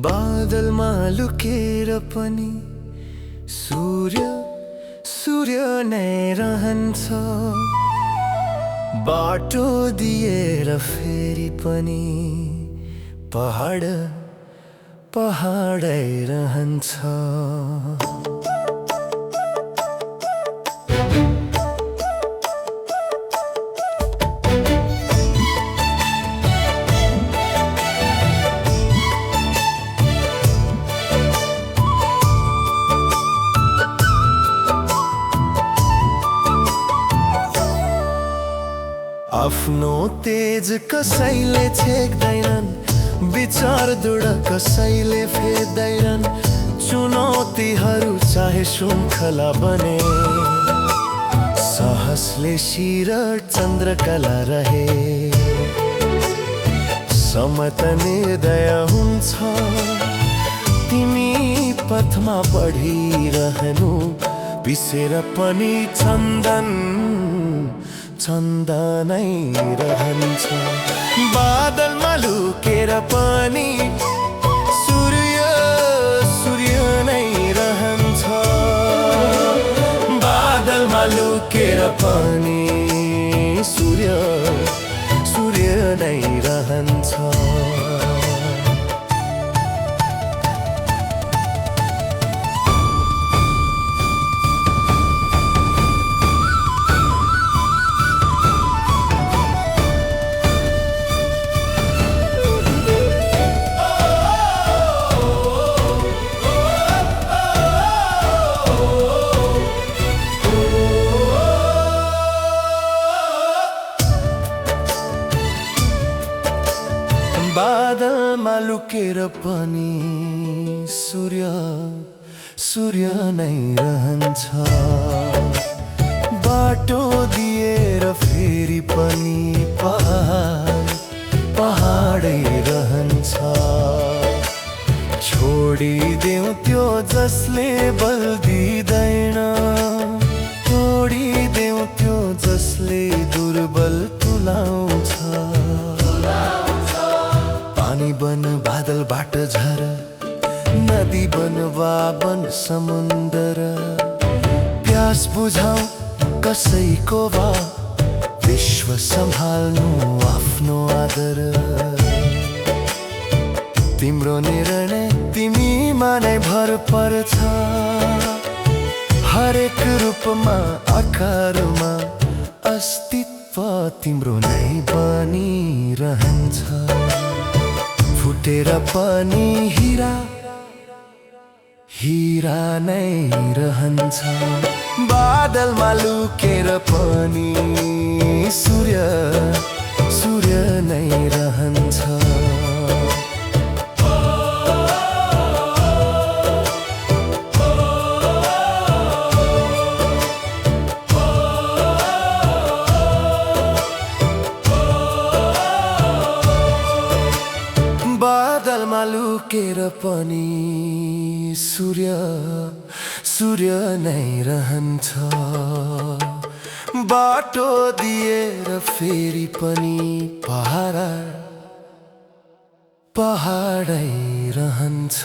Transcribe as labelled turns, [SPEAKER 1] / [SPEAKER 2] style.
[SPEAKER 1] बादलमा लुकेर पनि सूर्य सूर्य नै रहन्छ। बाटो दिएर फेरि पनि पहाड पहाडै रहन्छ। आफ्नो तेज कसैले छेक्दैनन्, विचार दृढ कसैले फेर्दैनन्। चुनौतीहरू चाहे श्रृङ्खला बने, साहसले शिर चन्द्रकला रहे। समत निर्दय हुन्छ, तिमी पथमा बढिरहनु। पिसेर पनि चन्दनै रहन्छ। बादलमा लुकेर पनि सूर्य सूर्य नै रहन्छ। बादलमा लुकेर पनि सूर्य सूर्य नै रहन्छ। बादलमा लुकेर पनि सूर्य सूर्य नै रहन्छ। बाटो दिएर फेरि पनि पहाडै रहन्छ। छोडिदेऊ त्यो जसले बल दिँदैन, छोडिदेऊ त्यो जसले दुर्बल तुलाउँछ। पानी बन बादलबाट झर, नदी बन वा बन समुन्दर। प्यास बुझाऊ कसैको वा विश्व सम्हाल्नु आफ्नो आदर। तिम्रो निर्णय तिमीमा नै भर पर्छ। हरेक रूपमा आकारमा अस्तित्व तिम्रो नै बनिरहन्छ। फुटेर पनि हीरा नै रहन्छ। बादलमा लुकेर पनि सूर्य सूर्य नै रहन्छ। बादलमा लुकेर पनि सूर्य सूर्य नै रहन्छ। बाटो दिएर फेरि पनि पहाडै रहन्छ।